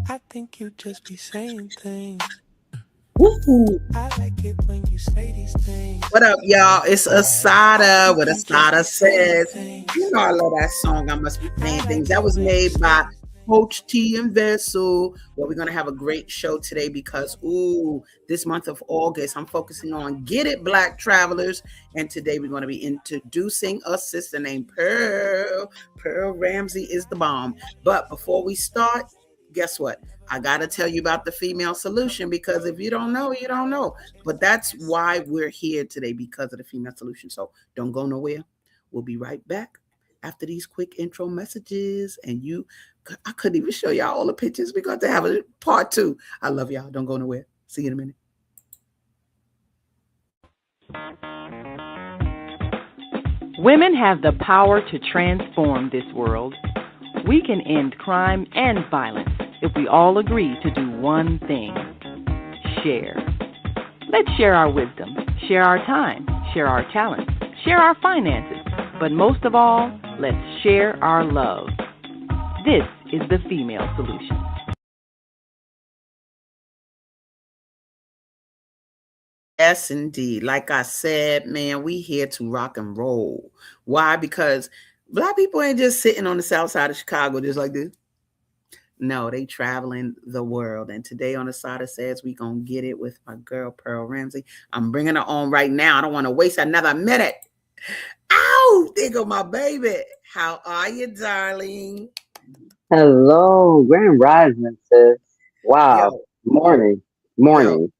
I think you just be saying things. Woo. I like it when you say these things. What up, y'all? It's I ASADAH. think What you just be ASADAH saying says. You things. know I love that song. I must be I saying things. like That it was when you made say by these things. Coach T and Vessel. Well, we're gonna have a great show today because this month of August, I'm focusing on Get It Black Travelers. And today we're gonna be introducing a sister named Pearl. Pearl Ramsey is the bomb. But before we start, guess what? I gotta tell you about the female solution because if you don't know, you don't know. But that's why we're here today because of the female solution. So don't go nowhere. We'll be right back after these quick intro messages. And I couldn't even show y'all all the pictures. We're going to have a part two. I love y'all. Don't go nowhere. See you in a minute. Women have the power to transform this world. We can end crime and violence if we all agree to do one thing: share. Let's share our wisdom, share our time, share our talents, share our finances, but most of all, let's share our love. This is the female solution. Yes, indeed. Like I said, man, we here to rock and roll. Why? Because black people ain't just sitting on the south side of Chicago just like this. No, they traveling the world. And today on the side of says we gonna get it with my girl Pearl Ramsey. I'm bringing her on right now. I don't want to waste another minute. Ow! There go my baby. How are you, darling? Hello, Grand Rising, sis. Wow. Yo, Morning. yo, Morning.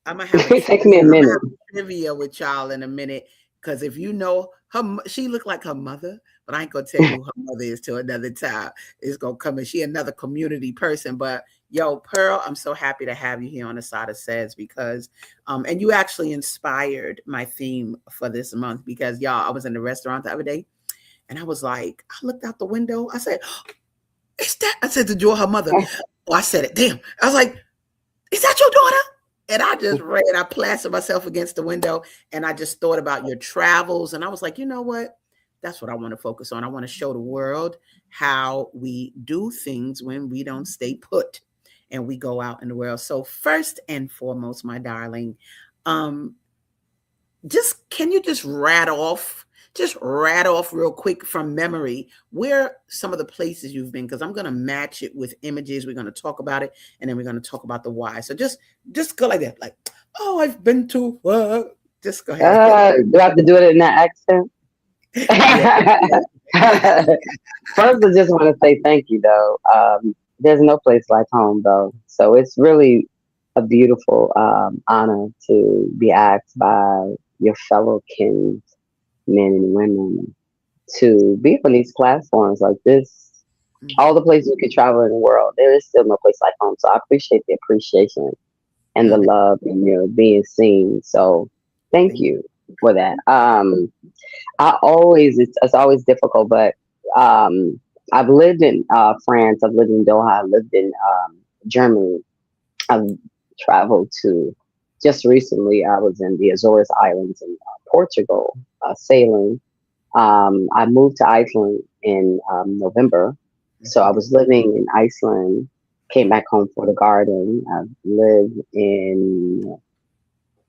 I'm gonna have a It takes me trivia. a I'm gonna minute. have a trivia with y'all in a minute. Cause if you know her, she looked like her mother, but I ain't gonna tell you who her mother is till another time. It's gonna come and she another community person. But yo, Pearl, I'm so happy to have you here on the side of says because and you actually inspired my theme for this month because y'all, I was in the restaurant the other day and I was like, I looked out the window, I said, is that I said to Joy, her mother. Oh, I said it. Damn. I was like, is that your daughter? And I just ran, I plastered myself against the window and I just thought about your travels. And I was like, you know what? That's what I want to focus on. I want to show the world how we do things when we don't stay put and we go out in the world. So, first and foremost, my darling, um, just can you just rattle off real quick from memory where some of the places you've been because I'm going to match it with images. We're going to talk about it and then we're going to talk about the why. So just go like that, like, oh, I've been to just go ahead. Do I have to do it in that accent? Yeah. First, I just want to say thank you, though. There's no place like home, though. So it's really a beautiful honor to be asked by your fellow kin, men and women, to be on these platforms like this. All the places you could travel in the world, there is still no place like home. So I appreciate the appreciation and the Mm, love and being seen. So thank thank you for that. It's always difficult, but I've lived in France, I've lived in Doha, I've lived in Germany, I've traveled to. Just recently, I was in the Azores Islands in Portugal, sailing. I moved to Iceland in November, so I you. was living in Iceland. Came back home for the garden. I've lived in.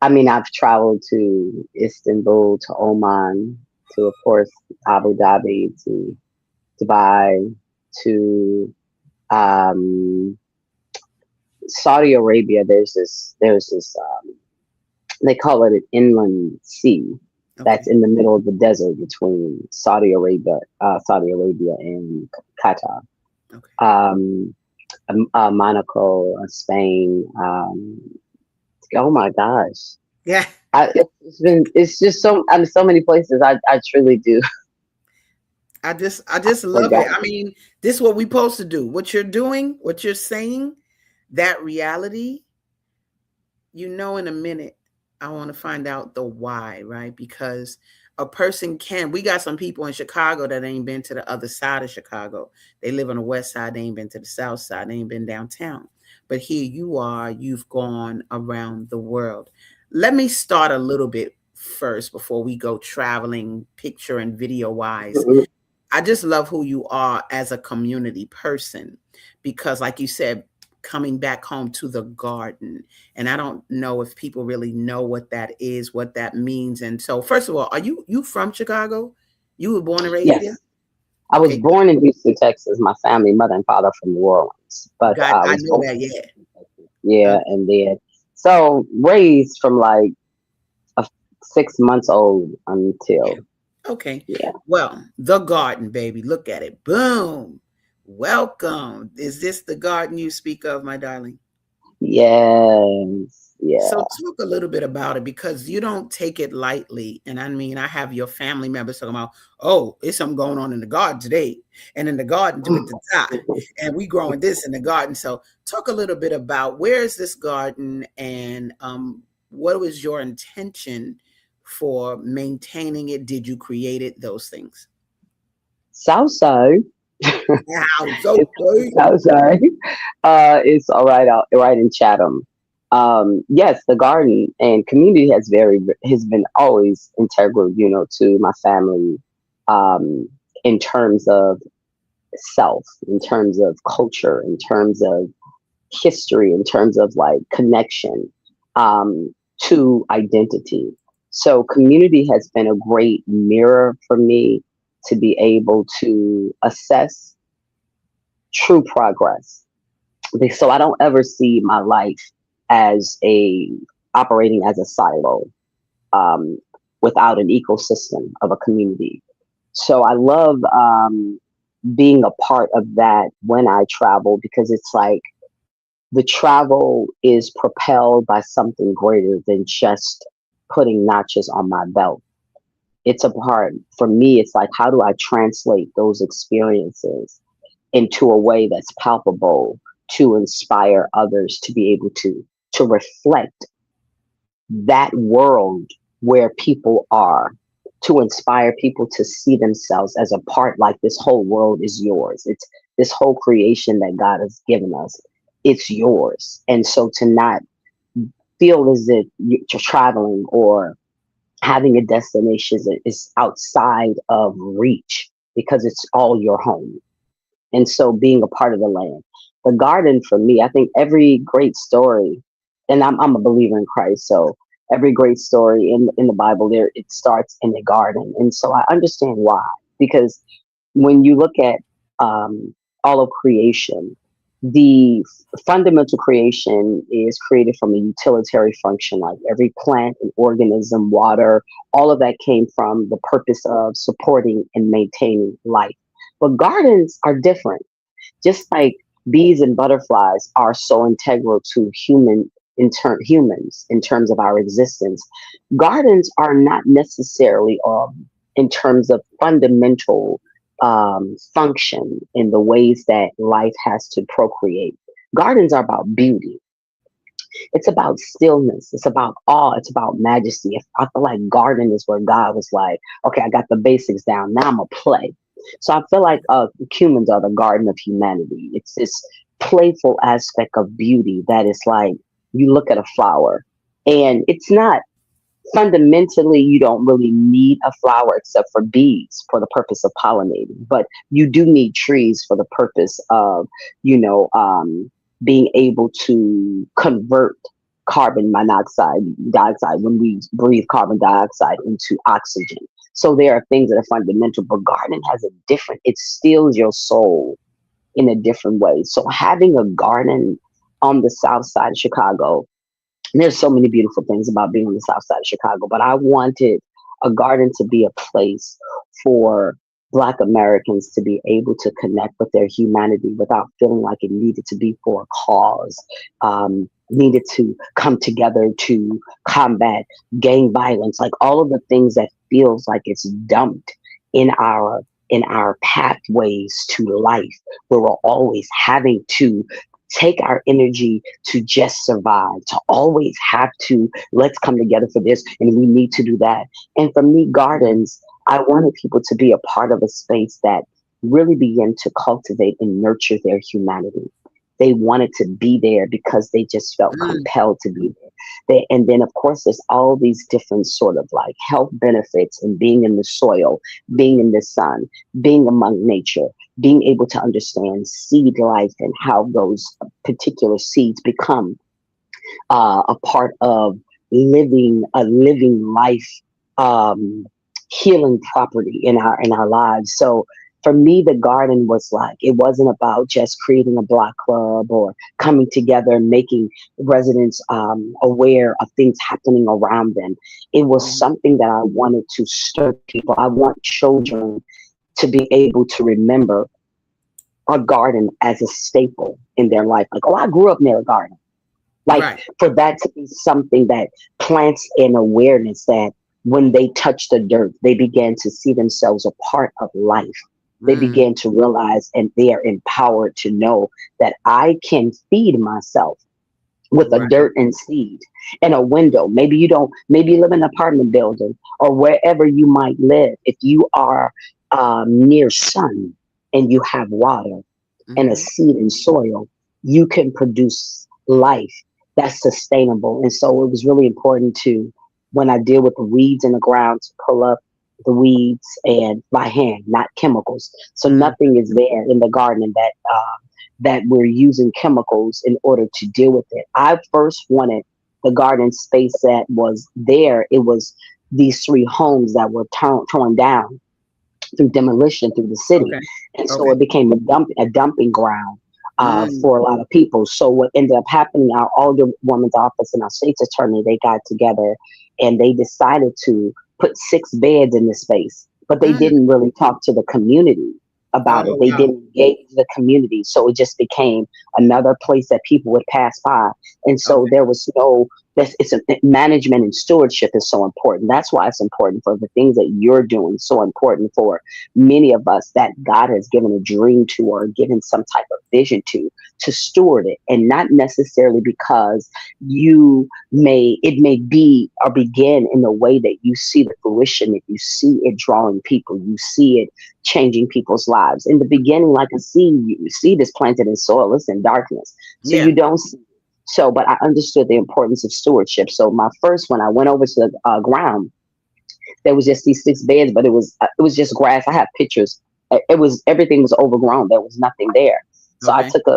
I mean, I've traveled to Istanbul, to Oman, to of course Abu Dhabi, to Dubai, to um, Saudi Arabia. There's this. They call it an inland sea that's Okay. in the middle of the desert between Saudi Arabia and Qatar, Okay. um, Monaco, Spain. Oh my gosh, Yeah. it's just so many places. I truly do I just love it. forget. I mean, this is what we supposed to do. What you're doing, what you're saying, that reality, in a minute, I want to find out the why, right? Because a person we got some people in Chicago that ain't been to the other side of Chicago. They live on the west side, they ain't been to the south side, they ain't been downtown. But here you are, you've gone around the world. Let me start a little bit first before we go traveling, picture and video wise. Mhm. I just love who you are as a community person because, like you said, coming back home to the garden. And I don't know if people really know what that is, what that means. And so, first of all, are you from Chicago? You were born and raised there? Yes, I was Okay, born in Houston, Texas. My family, mother and father from New Orleans, but got. I I was know born that. in Yeah. Houston, Texas. Yeah, and then so raised from like a 6 months old Yeah. until Okay. yeah. Well, the garden, baby. Look at it. Boom. Welcome. Is this the garden you speak of, my darling? Yes, So yeah. talk a little bit about it because you don't take it lightly. And I mean, I have your family members talking about, oh, it's something going on in the garden today, and in the garden with the tie, and we growing this in the garden. So talk a little bit about where is this garden, and what was your intention for maintaining it? Did you create it? Those things. Southside. Wow, so It's Southside. It's all right out right in Chatham. Yes, the garden and community has been always integral, to my family, um, in terms of self, in terms of culture, in terms of history, in terms of like connection, to identity. So community has been a great mirror for me to be able to assess true progress. So I don't ever see my life as a operating as a silo, um, without an ecosystem of a community. So I love, being a part of that when I travel, because it's like the travel is propelled by something greater than just putting notches on my belt. It's a part, for me, it's like, how do I translate those experiences into a way that's palpable to inspire others to be able to reflect that world where people are, to inspire people to see themselves as a part, like this whole world is yours. It's this whole creation that God has given us. It's yours. And so to not feel as if you're traveling or having a destination that is outside of reach, because it's all your home. And so being a part of the land. The garden for me, I think every great story, and I'm a believer in Christ, so every great story in the Bible, there it starts in the garden. And so I understand why. Because when you look at, all of creation, the fundamental creation is created from a utilitarian function, like every plant and organism, water, all of that came from the purpose of supporting and maintaining life. But gardens are different. Just like bees and butterflies are so integral to humans in terms of our existence, gardens are not necessarily, in terms of fundamental, function in the ways that life has to procreate. Gardens are about beauty. It's about stillness. It's about awe. It's about majesty. I feel like garden is where God was like, okay, I got the basics down. Now I'm gonna play. So I feel like, humans are the garden of humanity. It's this playful aspect of beauty that is like, you look at a flower, and it's not fundamentally, you don't really need a flower except for bees for the purpose of pollinating, but you do need trees for the purpose of, you know um, being able to convert carbon monoxide dioxide when we breathe carbon dioxide into oxygen. So there are things that are fundamental, but garden has a different, it steals your soul in a different way. So having a garden on the south side of Chicago, and there's so many beautiful things about being on the south side of Chicago, but I wanted a garden to be a place for Black Americans to be able to connect with their humanity without feeling like it needed to be for a cause, needed to come together to combat gang violence, like all of the things that feels like it's dumped in our pathways to life, where we're always having to take our energy to just survive, to always have to, let's come together for this and we need to do that. And for me, gardens, I wanted people to be a part of a space that really began to cultivate and nurture their humanity. They wanted to be there because they just felt Mm, compelled to be there. And then, of course, there's all these different sort of like health benefits and being in the soil, being in the sun, being among nature, being able to understand seed life and how those particular seeds become a part of living a living life, um, healing property in our lives. So for me, the garden was like, it wasn't about just creating a block club or coming together and making residents aware of things happening around them. It was something that I wanted to stir people. I want children to be able to remember a garden as a staple in their life. Like, oh, I grew up near a garden. Like Right. for that to be something that plants an awareness that when they touch the dirt, they begin to see themselves a part of life. They Mm, begin to realize and they are empowered to know that I can feed myself with a right. dirt and seed and a window. Maybe you don't, maybe you live in an apartment building or wherever you might live. If you are near sun and you have water and a Hmm. seed and soil, you can produce life that's sustainable. And so it was really important to, when I deal with the weeds in the ground, to pull up the weeds and by hand, not chemicals. So Mm, nothing is there in the garden that we're using chemicals in order to deal with it. I first wanted the garden space that was there. It was these three homes that were torn down through demolition through the city, okay. and so Okay. it became a dumping ground Mm, for a lot of people. So what ended up happening, our Alderwoman's office and our state's attorney, they got together and they decided to put 6 beds in the space, but they mm. didn't really talk to the community about it. Oh, They wow. didn't engage the community, so it just became another place that people would pass by, and so Okay. there was no. It's a, management and stewardship is so important. That's why it's important for the things that you're doing. So important for many of us that God has given a dream to or given some type of vision to steward it, and not necessarily because it may be or begin in the way that you see the fruition, that you see it drawing people, you see it changing people's lives. In the beginning, like a seed is planted in soil, it's in darkness, so Yeah. you don't see. So, but I understood the importance of stewardship. So my first one, I went over to the ground. There was just these 6 beds, but it was just grass. I have pictures. It was everything was overgrown. There was nothing there. So I Okay. took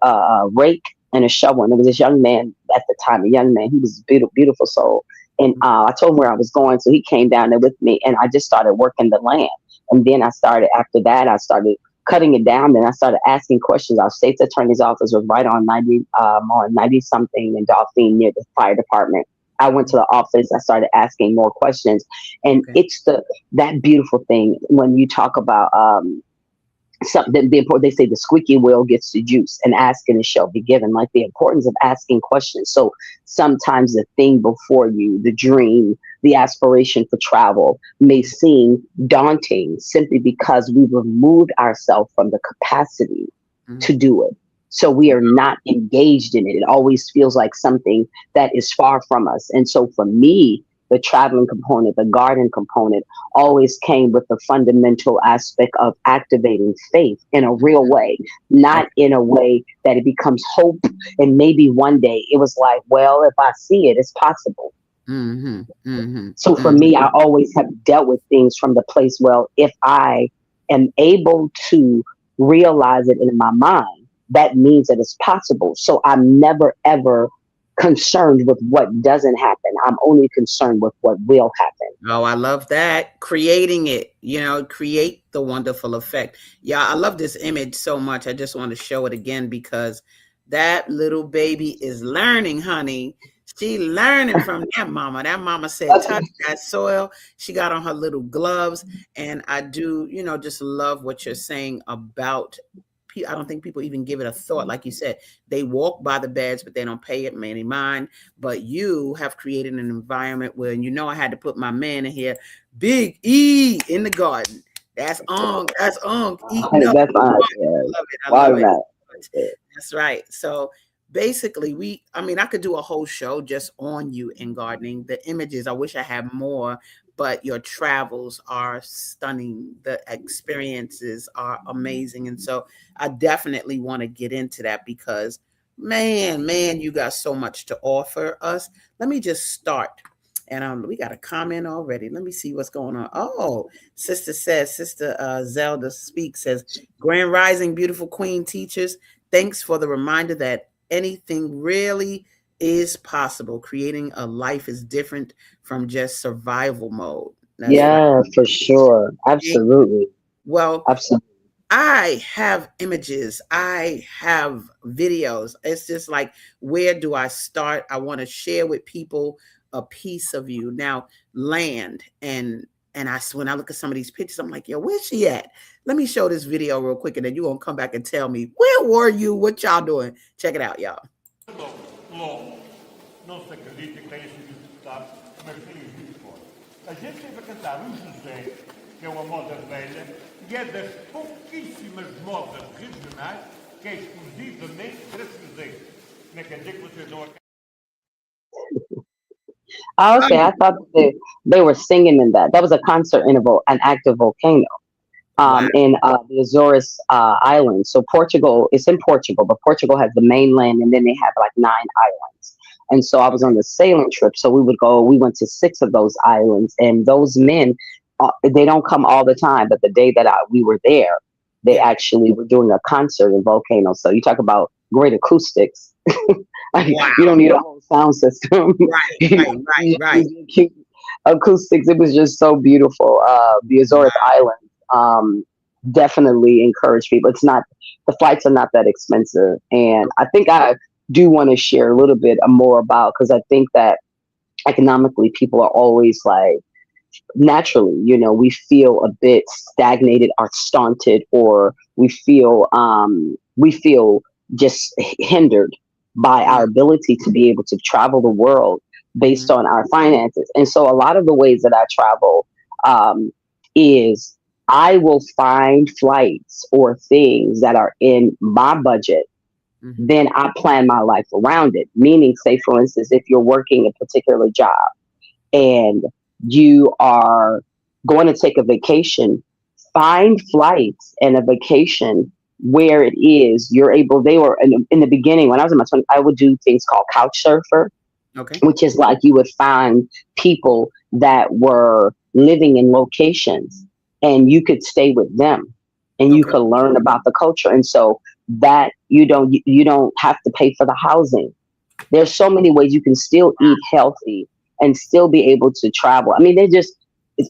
a rake and a shovel, and there was this young man at the time. A young man, he was a beautiful, beautiful soul. And I told him where I was going, so he came down there with me, and I just started working the land. And then I started after that. I started cutting it down. Then I started asking questions. Our state's attorney's office was right on 90 something in Dauphine near the fire department. I went to the office. I started asking more questions, and Okay. it's that beautiful thing when you talk about something. The important, they say the squeaky wheel gets the juice, and asking it shall be given. Like the importance of asking questions. So sometimes the thing before you, the dream, the aspiration for travel, may seem daunting simply because we removed ourselves from the capacity Mm. to do it. So we are not engaged in it. It always feels like something that is far from us. And so for me, the traveling component, the garden component always came with the fundamental aspect of activating faith in a real way, not Okay. in a way that it becomes hope. And maybe one day it was like, well, if I see it, it's possible. Mm-hmm. Mm-hmm. So for Mm-hmm. me, I always have dealt with things from the place, well, if I am able to realize it in my mind, that means that it's possible. So I'm never ever concerned with what doesn't happen. I'm only concerned with what will happen. Oh, I love that. Creating it, create the wonderful effect. Yeah, I love this image so much. I just want to show it again because that little baby is learning, honey. She learning from that mama. That mama said, touch that soil. She got on her little gloves. And I do, just love what you're saying about I don't think people even give it a thought. Like you said, they walk by the beds, but they don't pay it any mind. But you have created an environment where I had to put my man in here, Big E in the garden. That's eating up. That's fine. Yeah. I love it. I love it. Watermelon. That's right. So basically, I could do a whole show just on you in gardening. The images, I wish I had more, but your travels are stunning. The experiences are amazing. And so I definitely want to get into that because Man, you got so much to offer us. Let me just start. And we got a comment already. Let me see what's going on. Oh, Sister Zelda Speaks says, Grand Rising, beautiful queen teachers. Thanks for the reminder that anything really is possible. Creating a life is different from just survival mode. That's right. Yeah, for sure. Absolutely. Well, Absolutely. I have images, I have videos. It's just like, where do I start? I want to share with people a piece of you. Now, land and when I look at some of these pictures, I'm like, yo, where's she at? Let me show this video real quick, and then you're gonna come back and tell me, where were you? What y'all doing? Check it out, y'all. Logo, não se acredita que tenha sido deputado, mas tem visto fora. A gente teve a cantar o José, que é uma moda velha, e é das pouquíssimas modas regionais que é exclusivamente brasileira. Não quer dizer que vocês não acreditam. Oh, okay, I thought they were singing in that. That was a concert in an active volcano. Wow. In the Azores Islands. So Portugal, it's in Portugal, but Portugal has the mainland and then they have like 9 islands. And so I was on the sailing trip. So we went to 6 of those islands, and those men, they don't come all the time, but the day that we were there, they Yeah. actually were doing a concert in Volcano. So you talk about great acoustics. Like, you Wow. don't need a whole sound system. Right, You right, know, right, right. acoustics. It was just so beautiful. The Azores Islands definitely encourage people. It's not the flights are not that expensive, and I think I do want to share a little bit more about, because I think that economically people are always like, naturally, we feel a bit stagnated or stunted, or we feel just hindered by our Mm, ability to be able to travel the world based mhm, on our finances. And so a lot of the ways that I travel is I will find flights or things that are in my budget, mhm. then I plan my life around it. Meaning, say, for instance, if you're working a particular job and you are going to take a vacation, find flights and a vacation where it is you're able. They were in the beginning when I was in my 20s, I would do things called couch surfer, Okay. which is like you would find people that were living in locations and you could stay with them and you Okay. could learn about the culture. And so that you don't have to pay for the housing. There's so many ways you can still eat healthy and still be able to travel. I mean, they just,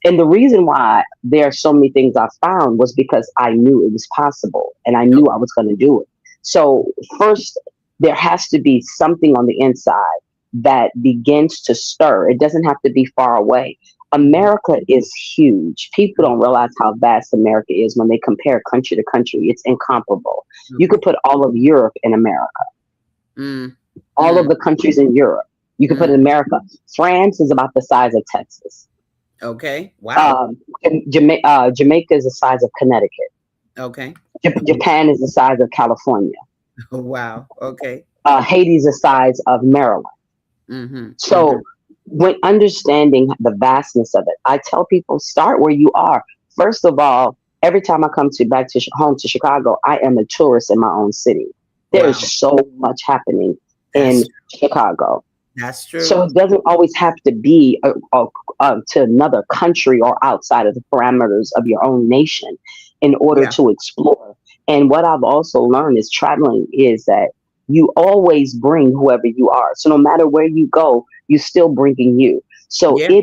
and the reason why there are so many things I found was because I knew it was possible and I knew I was going to do it. So first, there has to be something on the inside that begins to stir. It doesn't have to be far away. Mhm, America is huge. People don't realize how vast America is when they compare country to country. It's incomparable. You okay. could put all of Europe in America, Mm, all of mm, the countries in Europe. You could put mm. in America. France is about the size of Texas. Okay. Wow. Jamaica is the size of Connecticut. Okay. Japan is the size of California. Wow. Okay. Haiti is the size of Maryland. Mhm, So, mhm. when understanding the vastness of it, I tell people start where you are. First of all, every time I come to back to home to Chicago, I am a tourist in my own city. There is Wow. so much happening in That's Chicago. that's So true. it doesn't always have to be to another country or outside of the parameters of your own nation in order Yeah. to explore. And what I've also learned is traveling is that you always bring whoever you are. So no matter where you go, you're still bringing you. So Yeah.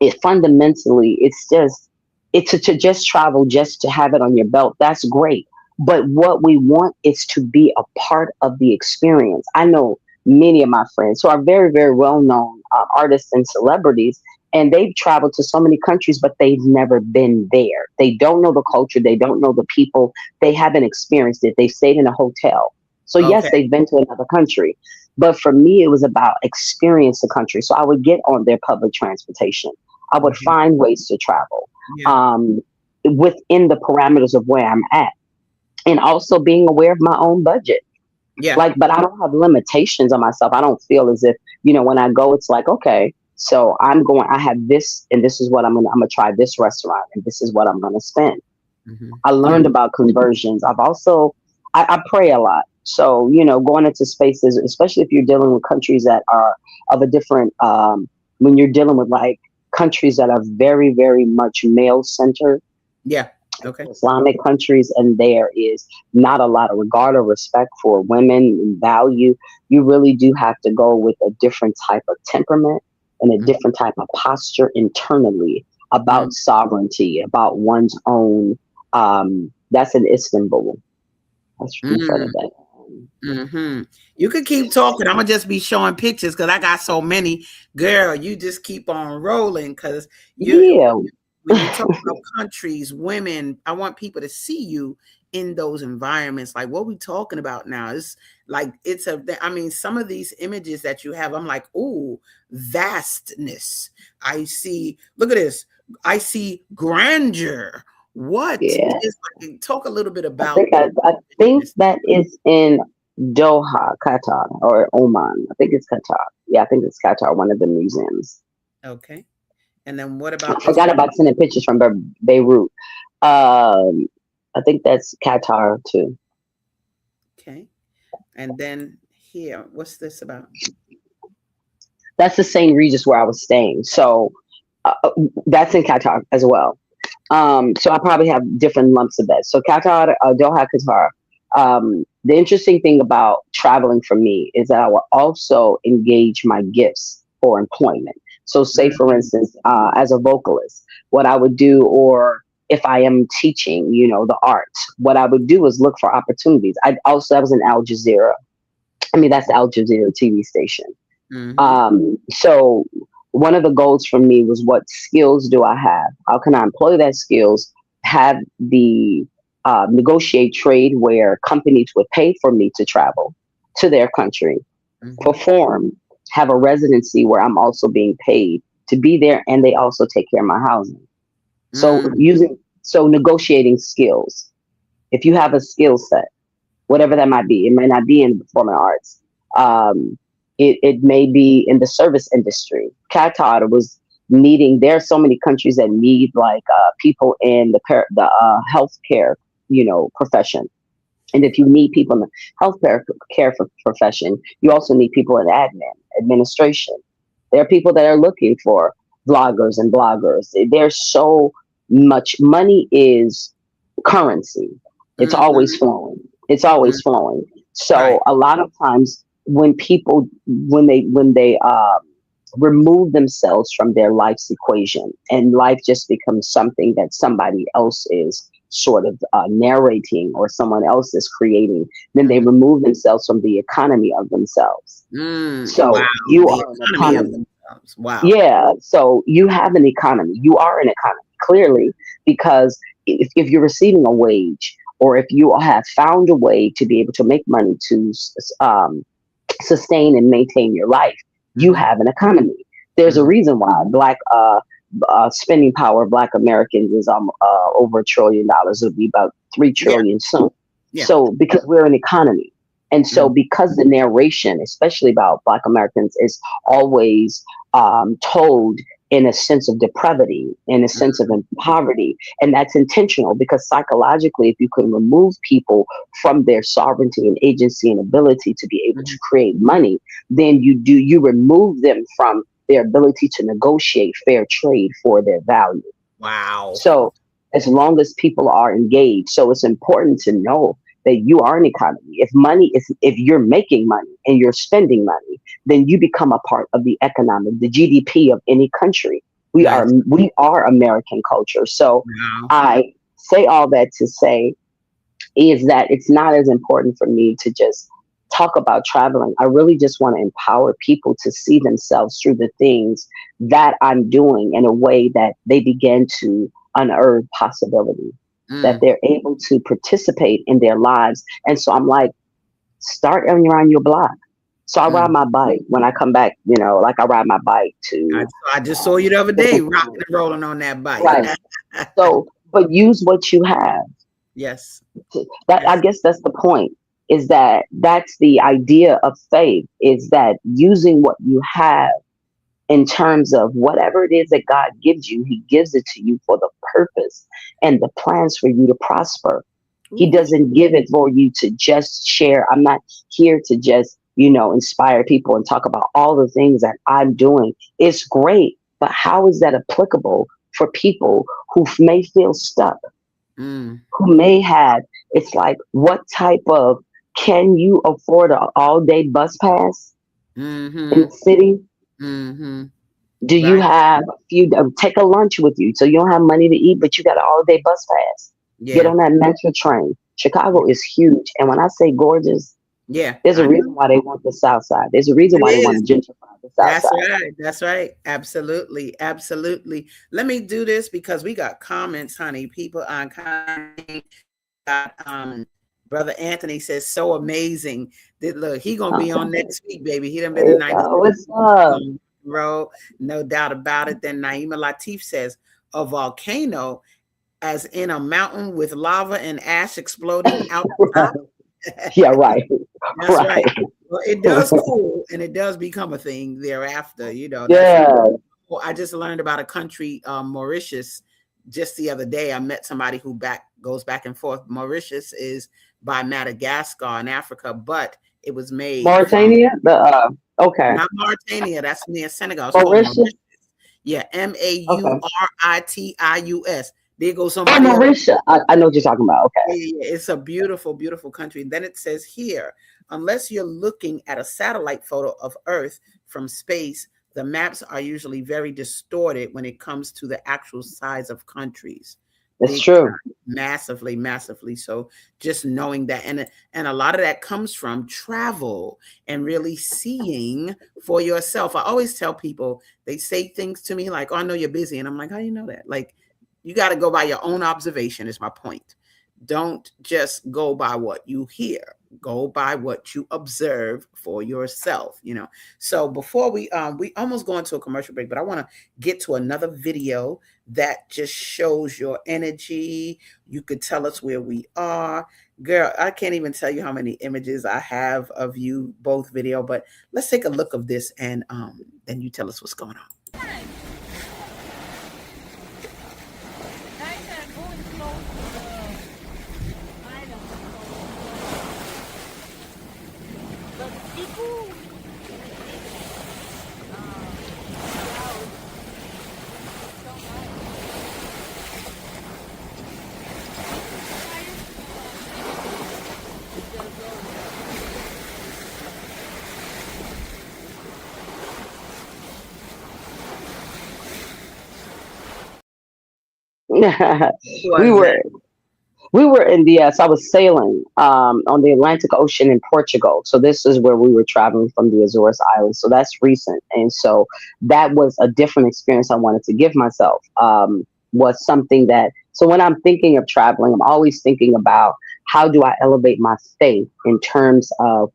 it fundamentally, it's to just travel, just to have it on your belt. That's great. But what we want is to be a part of the experience. I know many of my friends who are very, very well known artists and celebrities, and they've traveled to so many countries, but they've never been there. They don't know the culture, they don't know the people, they haven't experienced it. They stayed in a hotel. So, yes, Okay. they've been to another country. But for me, it was about experience the country. So I would get on their public transportation. I would Mhm. find ways to travel Yeah. um, within the parameters of where I'm at, and also being aware of my own budget. Yeah. Like, but I don't have limitations on myself. I don't feel as if, when I go, it's like, okay, so I have this, and this is what I'm gonna try this restaurant, and this is what I'm gonna spend. Mhm. I Yeah. learned about conversions. I pray a lot. So, going into spaces, especially if you're dealing with countries that are of a different, when you're dealing with like countries that are very, very much male centered, Yeah. Okay. Islamic countries, and there is not a lot of regard or respect for women and value, you really do have to go with a different type of temperament and a different type of posture internally about Mm-hmm. sovereignty, about one's own. That's in Istanbul. That's in front of that. Mm-hmm. You could keep talking. I'm gonna just be showing pictures because I got so many. Girl, you just keep on rolling because you Yeah, when you talk about countries, women, I want people to see you in those environments. Like what we talking about now is like I mean, some of these images that you have, I'm like, ooh, vastness. I see, look at this. I see grandeur. What yeah. is talk a little bit I about think I think that is in Doha, Qatar, or Oman. I think it's Qatar. Yeah, I think it's Qatar, one of the museums. okay. And then what I about this forgot one? about sending pictures from Beirut. Um, I think that's Qatar too. Okay. And then here, what's this about? That's the same Regis where I was staying. So that's in Qatar as well. So I probably have different lumps of bed. So Qatar, Doha, Qatar. The interesting thing about traveling for me is that I will also engage my gifts for employment. So, say for Mm, instance, as a vocalist, what I would do, or if I am teaching, the arts, what I would do is look for opportunities. I was in Al Jazeera. I mean, that's the Al Jazeera TV station. mm-hmm. So one of the goals for me was, what skills do I have? How can I employ that skills? Have the negotiate trade where companies would pay for me to travel to their country, Mm-hmm. perform, have a residency where I'm also being paid to be there, and they also take care of my housing. So Mm, negotiating skills. If you have a skill set, whatever that might be. It might not be in the performing arts. Um, it may be in the service industry. Qatar was needing. There are so many countries that need like people in the healthcare, profession. And if you need people in the healthcare profession, you also need people in administration. There are people that are looking for vloggers and bloggers. There's so much money is currency. It's always mm-hmm. flowing. It's always flowing. Right. So a lot of times when people when they remove themselves from their life's equation and life just becomes something that somebody else is sort of narrating or someone else is creating, then they Mm-hmm. remove themselves from the economy of themselves. Wow. So you The are an economy of economy. themselves. Wow. Yeah. So you have an economy. You are an economy, clearly, because if you're receiving a wage, or if you have found a way to be able to make money to sustain and maintain your life, you Mm-hmm. have an economy. There's a Mm-hmm. reason why black spending power of black Americans is over $1 trillion. It'll be about 3 Yeah. trillion soon. Yeah. So because we're an economy, and so Mm-hmm. because the narration, especially about black Americans, is always told in a sense of depravity, in a sense of poverty, and that's intentional because psychologically, if you can remove people from their sovereignty and agency and ability to be able to Mm-hmm. create money, then you remove them from their ability to negotiate fair trade for their value. Wow. So as long as people are engaged, so it's important to know that you are an economy. If you're making money and you're spending money, then you become a part of the GDP of any country. We are Nice. we are American culture. So Wow. I say all that to say is that it's not as important for me to just talk about traveling. I really just want to empower people to see themselves through the things that I'm doing in a way that they begin to unearth possibility, that Mm. they're able to participate in their lives. And so I'm like, start on your block. So I ride Mm. my bike when I come back, like I ride my bike I, to I just saw you the other day different rocking places. and rolling on that bike. Right. So, but use what you have. Yes. That, I Yes. guess that's the point, is that that's the idea of faith, is that using what you have in terms of whatever it is that God gives you, he gives it to you for the purpose and the plans for you to prosper. He Ooh. doesn't give it for you to just share. I'm not here to just, inspire people and talk about all the things that I'm doing. It's great, but how is that applicable for people who may feel stuck, Mm. who may have, it's like, what type of, can you afford an all day bus pass in Mm-hmm. the city? Mm-hmm. Do you Right. have take a lunch with you so you don't have money to eat, but you got an all day bus pass? Get Yeah. on that metro train. Yeah. Chicago is huge. And when I say gorgeous, Yeah. there's a I reason know. why they want the South Side. There's a reason It why they want is. to gentrify the South That's Side. right. That's right. Absolutely. Absolutely. Let me do this because we got comments, honey. People are commenting. Got Brother Anthony says so amazing. Look, he gonna be on Okay. next week, baby. He done been There in you 96 go. What's up? row, no doubt about it. Then Naima Latif says a volcano, as in a mountain with lava and ash exploding out the top. Yeah, right. That's Right. right. Well, it does cool and it does become a thing thereafter. That's Yeah. well, I just learned about a country, Mauritius, just the other day. I met somebody who goes back and forth. Mauritius is by Madagascar in Africa, but it was made from Mauritania? Okay. not Mauritania. That's near Senegal. It's called Mauritius? Mauritius. Yeah, Okay. Maritius. There goes Oh, somebody else. Mauritius. I know what you're talking about. Yeah, Okay. yeah, yeah. It's a beautiful, beautiful country. And then it says here, unless you're looking at a satellite photo of Earth from space, the maps are usually very distorted when it comes to the actual size of countries. It's Big true. time, massively, massively. So just knowing that, and a lot of that comes from travel and really seeing for yourself. I always tell people, they say things to me like, "Oh, I know you're busy," and I'm like, "How do you know that?" Like, you got to go by your own observation. Is my point. Don't just go by what you hear. Go by what you observe for yourself. So before we almost go into a commercial break, but I want to get to another video that just shows your energy. You could tell us where we are. Girl, I can't even tell you how many images I have of you both video, but let's take a look of this and then you tell us what's going on. we Was were that? we were in the so I was sailing on the Atlantic Ocean in Portugal. So this is where we were traveling from the Azores Islands. So that's recent, and so that was a different experience I wanted to give myself. Was something that, so when I'm thinking of traveling, I'm always thinking about how do I elevate my faith in terms of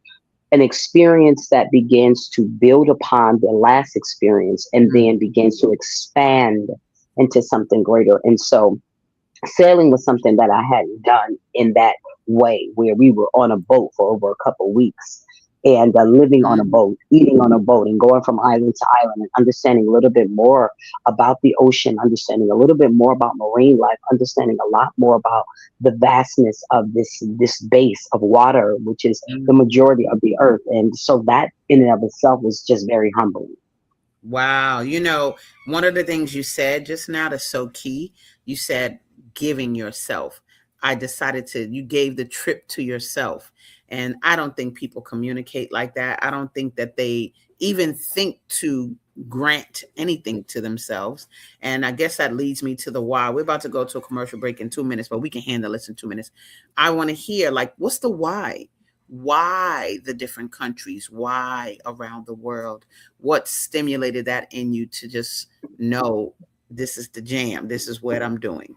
an experience that begins to build upon the last experience and then begins to expand into something greater. And so sailing was something that I hadn't done in that way, where we were on a boat for over a couple of weeks and living on a Mm, boat, eating on a boat, and going from island to island and understanding a little bit more about the ocean, understanding a little bit more about marine life, understanding a lot more about the vastness of this base of water, which is the mm. majority of the earth. And so that in and of itself was just very humbling. Wow. One of the things you said just now that's so key, you said giving yourself. You gave the trip to yourself. And I don't think people communicate like that. I don't think that they even think to grant anything to themselves. And I guess that leads me to the why. We're about to go to a commercial break in 2 minutes, but we can handle this in 2 minutes. I want to hear, like, what's the why? Why the different countries? Why around the world? What stimulated that in you to just know this is the jam, this is what I'm doing?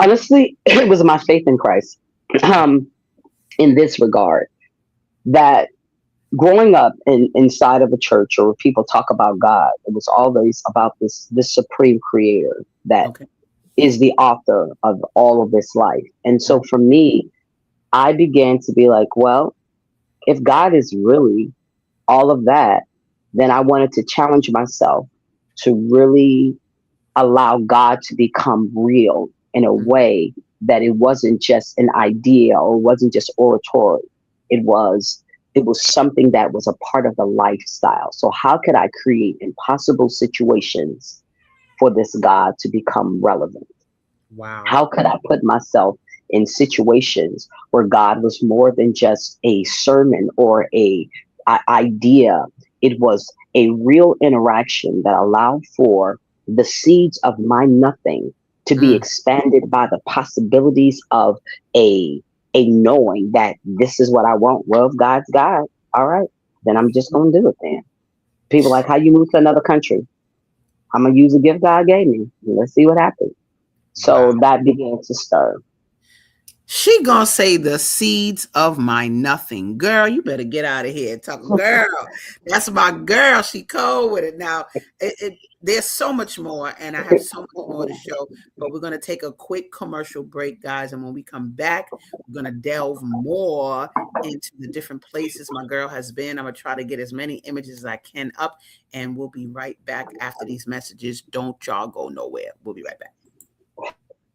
Honestly, it was my faith in Christ. Um, in this regard, that growing up inside of a church or people talk about God, it was always about this supreme creator that Okay. is the author of all of this life. And so for me, I began to be like, well, if God is really all of that, then I wanted to challenge myself to really allow God to become real in a Mm, way that it wasn't just an idea or it wasn't just oratory. It was something that was a part of the lifestyle. So how could I create impossible situations for this God to become relevant? Wow. How could I put myself in situations where God was more than just a sermon or a idea? It was a real interaction that allowed for the seeds of my nothing to be expanded by the possibilities of a knowing that this is what I want. Well, if God's God, all right, then I'm just gonna do it then. People like, how you move to another country? I'm gonna use the gift God gave me. Let's see what happens. Wow. So that began to stir. She gonna say the seeds of my nothing. Girl, you better get out of here. Girl, that's my girl. She cold with it. Now, there's so much more, and I have so much more to show, but we're gonna take a quick commercial break, guys. And when we come back, we're gonna delve more into the different places my girl has been. I'm gonna try to get as many images as I can up, and we'll be right back after these messages. Don't y'all go nowhere. We'll be right back.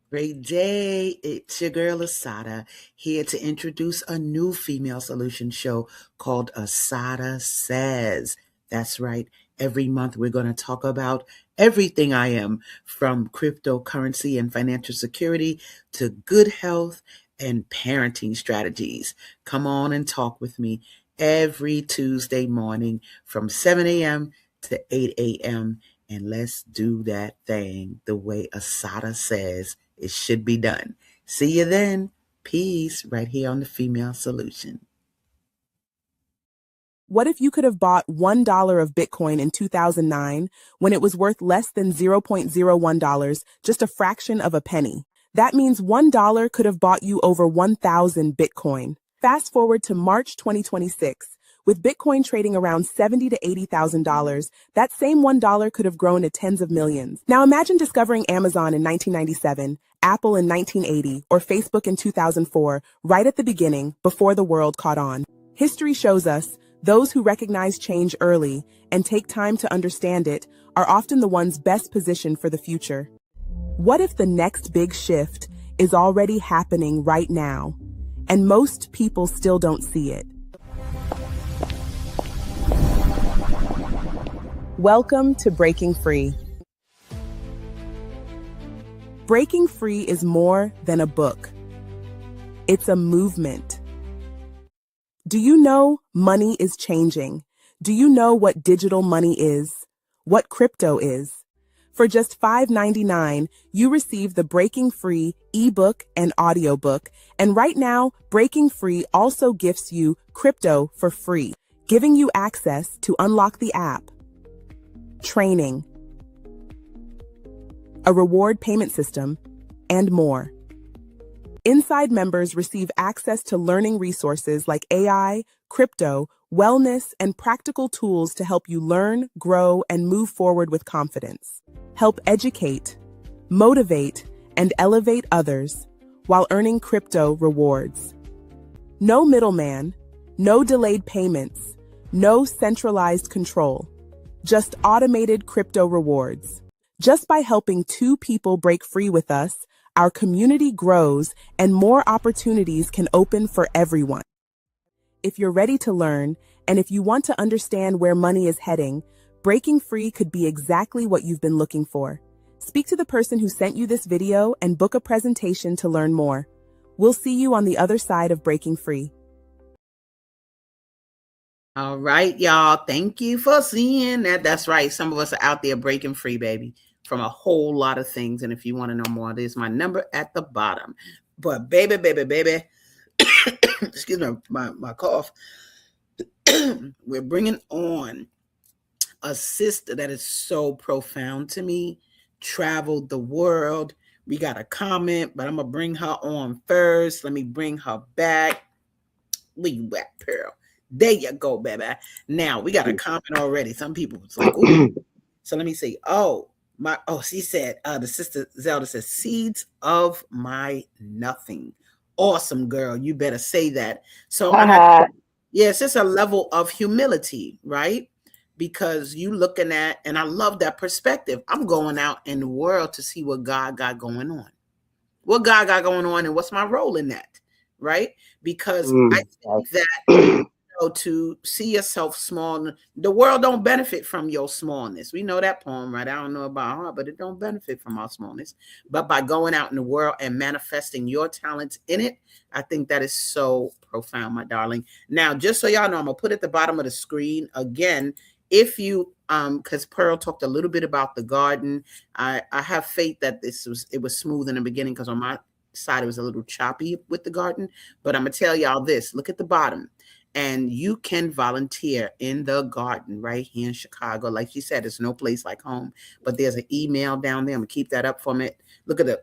Great day. It's your girl ASADAH here to introduce a new female solution show called ASADAH Says. That's right. Every month we're going to talk about everything I am, from cryptocurrency and financial security to good health and parenting strategies. Come on and talk with me every Tuesday morning from 7 a.m. to 8 a.m. And let's do that thing the way ASADAH says it should be done. See you then. Peace, right here on the Female Solution. What if you could have bought $1 of Bitcoin in 2009 when it was worth less than $0.01, just a fraction of a penny? That means $1 could have bought you over 1,000 Bitcoin. Fast forward to March 2026. With Bitcoin trading around $70,000 to $80,000, that same $1 could have grown to tens of millions. Now imagine discovering Amazon in 1997, Apple in 1980, or Facebook in 2004, right at the beginning, before the world caught on. History shows us those who recognize change early and take time to understand it are often the ones best positioned for the future. What if the next big shift is already happening right now, and most people still don't see it? Welcome to Breaking Free. Breaking Free is more than a book. It's a movement. Do you know money is changing? Do you know what digital money is? What crypto is? For just $5.99, you receive the Breaking Free ebook and audiobook. And right now, Breaking Free also gifts you crypto for free, giving you access to unlock the app, training, a reward payment system, and more. Inside members receive access to learning resources like AI, crypto, wellness, and practical tools to help you learn, grow, and move forward with confidence. Help educate, motivate, and elevate others while earning crypto rewards. No middleman, no delayed payments, no centralized control, just automated crypto rewards. Just by helping 2 people break free with us, our community grows and more opportunities can open for everyone. If you're ready to learn, and if you want to understand where money is heading, Breaking Free could be exactly what you've been looking for. Speak to the person who sent you this video and book a presentation to learn more. We'll see you on the other side of Breaking Free. All right, y'all. Thank you for seeing that. That's right. Some of us are out there breaking free, baby, from a whole lot of things. And if you want to know more, there's my number at the bottom. But baby, excuse me, my cough. We're bringing on a sister that is so profound to me, traveled the world. We got a comment, but I'm going to bring her on first. Let me bring her back. Where you at, Pearl? There you go, baby. Now, we got a comment already. Some people was like, ooh. So let me see. She said, the sister Zelda says, seeds of my nothing. Awesome, girl. You better say that. So, it's just a level of humility, right? Because you looking at, and I love that perspective. I'm going out in the world to see what God got going on. What God got going on and what's my role in that, right? Because I think that Yes. to see yourself small, the world don't benefit from your smallness. We know that poem, right? I don't know about her, but it don't benefit from our smallness. But by going out in the world and manifesting your talents in it, I think that is so profound, my darling. Now, just so y'all know, I'm gonna put at the bottom of the screen again. If you because Pearl talked a little bit about the garden. I have faith that it was smooth in the beginning, because on my side it was a little choppy with the garden. But I'm gonna tell y'all this: look at the bottom, and you can volunteer in the garden right here in Chicago. Like she said, it's no place like home, but there's an email down there. I'm gonna keep that up for me. Look at the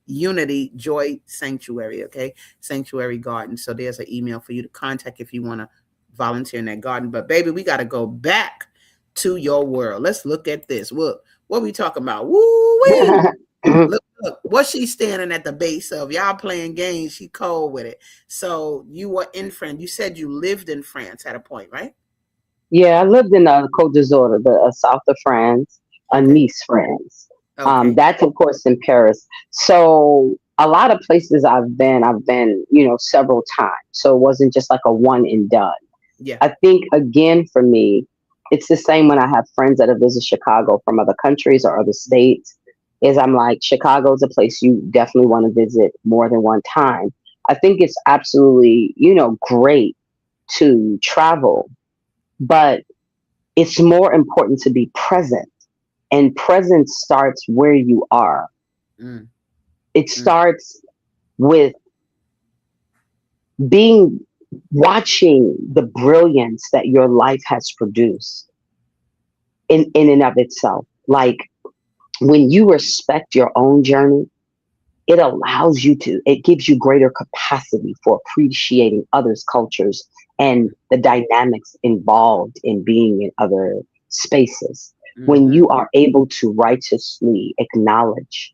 community joy sanctuary. Okay, sanctuary garden. So there's an email for you to contact if you want to volunteer in that garden. But baby, we got to go back to your world. Let's look at this. Look, what we talking about? Woo-wee. Look, what she's standing at the base of. Y'all playing games. She cold with it. So you were in France. You said you lived in France at a point, right? Yeah, I lived in Côte d'Azur, the south of France, Okay. Nice, France. Okay. That's of course in Paris. So a lot of places I've been, several times. So it wasn't just like a one and done. Yeah. I think again for me, it's the same when I have friends that have visited Chicago from other countries or other states. Is I'm like, Chicago is a place you definitely want to visit more than one time. I think it's absolutely, great to travel, but it's more important to be present. And presence starts where you are. Mm, It mm, starts with being watching the brilliance that your life has produced in and of itself. Like when you respect your own journey, it gives you greater capacity for appreciating others' cultures and the dynamics involved in being in other spaces. When mm-hmm. you are able to righteously acknowledge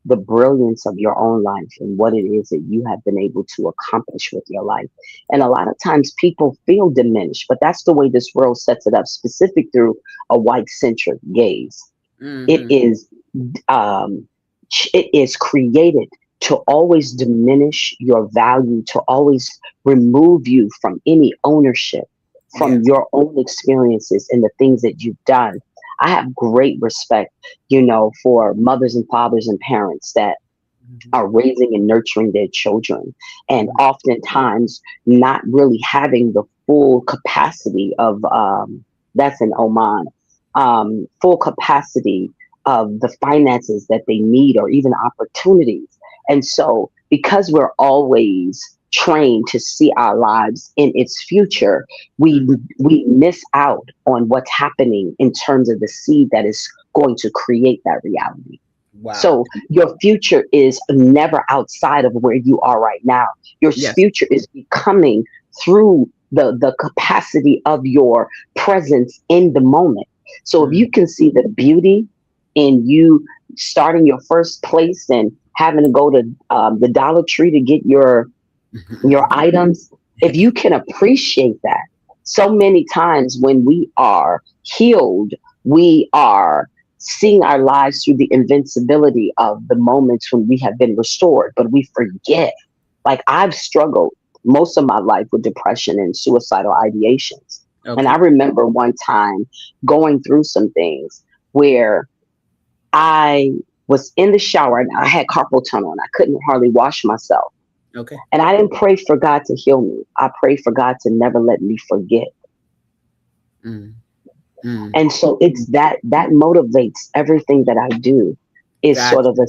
the brilliance of your own life and what it is that you have been able to accomplish with your life. And a lot of times people feel diminished, but that's the way this world sets it up, specific through a white centric gaze. It Mm-hmm. is um, it is created to always diminish your value, to always remove you from any ownership, Yeah. from your own experiences and the things that you've done. I have great respect, for mothers and fathers and parents that Mm-hmm. are raising and nurturing their children, and Mm-hmm. oftentimes not really having the full capacity of that's in Oman, full capacity of the finances that they need or even opportunities. And so because we're always trained to see our lives in its future, we Mm-hmm. we miss out on what's happening in terms of the seed that is going to create that reality. Wow. So your future is never outside of where you are right now. Your Yes. future is becoming through the capacity of your presence in the moment. So if Mm-hmm. you can see the beauty in you starting your first place and having to go to the Dollar Tree to get your items, if you can appreciate that, so many times when we are healed, we are seeing our lives through the invincibility of the moments when we have been restored, but we forget. Like I've struggled most of my life with depression and suicidal ideations. And I Okay. remember one time going through some things where I was in the shower and I had carpal tunnel and I couldn't hardly wash myself. Okay. And I didn't pray for God to heal me. I prayed for God to never let me forget. Mm, mm. And so it's that motivates everything that I do, is sort Gotcha. of a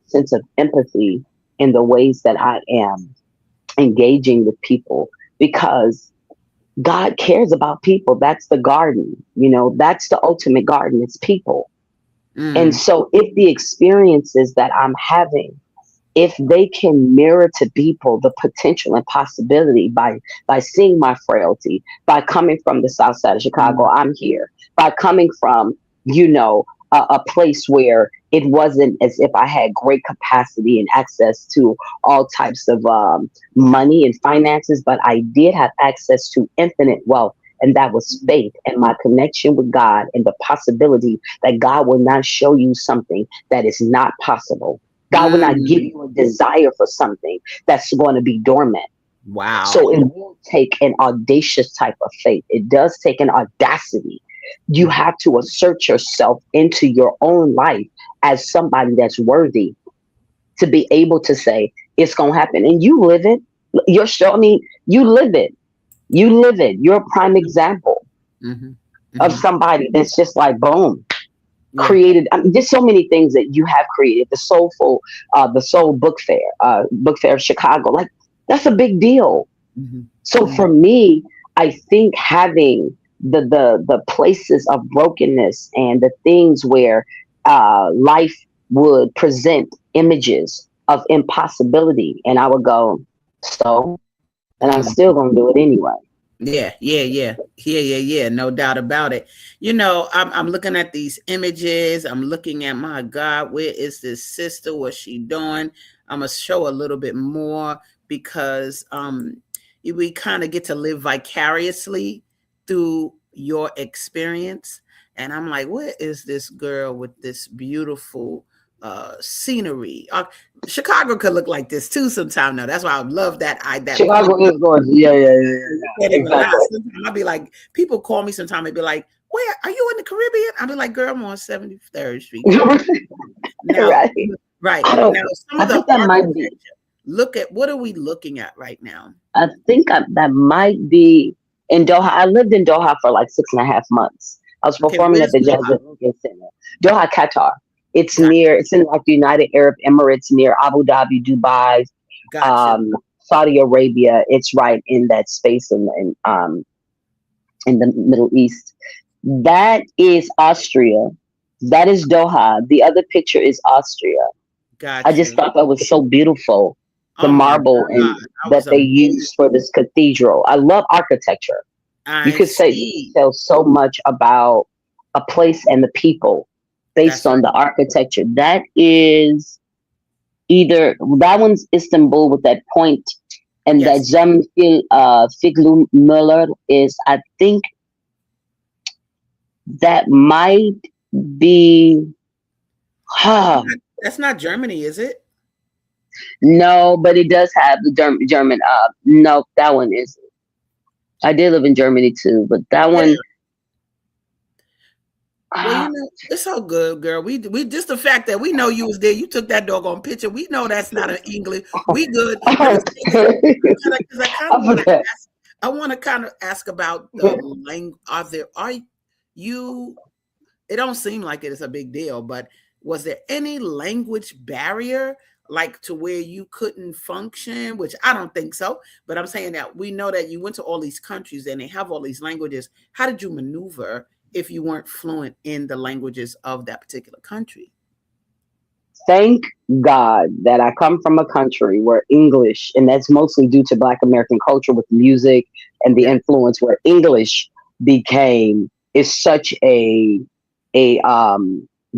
sense of empathy in the ways that I am engaging with people, because God cares about people. That's the garden, that's the ultimate garden. It's people. And Mm, so if the experiences that I'm having, if they can mirror to people the potential and possibility by seeing my frailty, by coming from the south side of Chicago, mm, I'm here. By coming from, a place where it wasn't as if I had great capacity and access to all types of money and finances, but I did have access to infinite wealth. And that was faith and my connection with God and the possibility that God will not show you something that is not possible. God will not give Mm. you a desire for something that's going to be dormant. So Wow. it will take an audacious type of faith. It does take an audacity. You Mhm. have to assert yourself into your own life as somebody that's worthy to be able to say it's going to happen. And you live it. You're I mean, you live it. You live it. You're a prime example Mhm. of Mhm. somebody that's just like, boom, Yeah. created. I mean, there's so many things that you have created. The Soul Book Fair of Chicago. Like, that's a big deal. Mhm. So Mhm. for me, I think having the places of brokenness and the things where life would present images of impossibility, and I would go, so, and I'm Mhm. still gonna do it anyway. Yeah, yeah, yeah, yeah, yeah, yeah. No doubt about it. You know, I'm looking at these images. I'm looking at, my God, where is this sister? What's she doing? I'm gonna show a little bit more because we kind of get to live vicariously through your experience. And I'm like, where is this girl with this beautiful scenery? Chicago could look like this too sometime now. That's why I love that point. Chicago is gorgeous. Yeah, yeah, yeah, yeah, You yeah. can't even lie. Exactly. Sometimes I'll be like, people call me sometime and be like, where are you in the Caribbean? I'll be like, girl, I'm on 73rd Street. Come on. Now, Right. right. I don't. Now, some I of the think that might be. architecture, look at what are we looking at right now? That might be in Doha. I lived in Doha for like 6.5 months. I was Okay, performing at where's the Jazz Doha? at Lincoln Center. Doha, Qatar. Got It's in like the United Arab Emirates near Abu Dhabi, Dubai, got you. um, Saudi Arabia. It's right in that space in the Middle East. That is Austria. That is Doha. The other picture is Austria. I Got just you. thought that was so beautiful. The Oh my marble God. and That that was they amazing. used for this cathedral. I love architecture. I You could see. tell so much about a place and the people based That's on the right. architecture. That one's Istanbul with that point, and that Yes. Figlu Müller is, I think that might be, huh, That's not Germany, is it? no, but it does have the German. No, that one is. I did live in Germany too, but that Yeah. one, Well, ah, it's all good, girl. We just the fact that we know you was there. You took that doggone picture. We know that's not an English. We good. Let me say this because I kind of I want to forgot. ask. I want to kind of ask about the language. Are you? It don't seem like it is a big deal, but was there any language barrier, like to where you couldn't function? Which I don't think so. But I'm saying that we know that you went to all these countries and they have all these languages. How did you maneuver if you weren't fluent in the languages of that particular country? Thank God that I come from a country where English, and that's mostly due to Black American culture with music and the Yeah. influence where English became is such a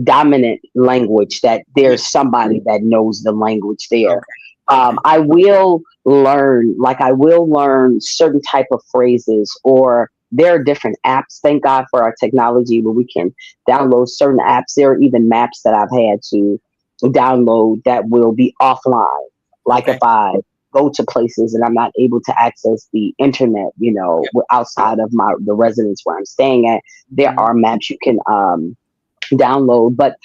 dominant language that Yeah. there's somebody that knows the language there. Okay. Okay. I will learn certain type of phrases, or there are different apps. Thank God for our technology where we can download certain apps. There are even maps that I've had to download that will be offline. Like if Okay. I go to places and I'm not able to access the internet, Yeah. outside of the residence where I'm staying at, there Mhm. are maps you can download. But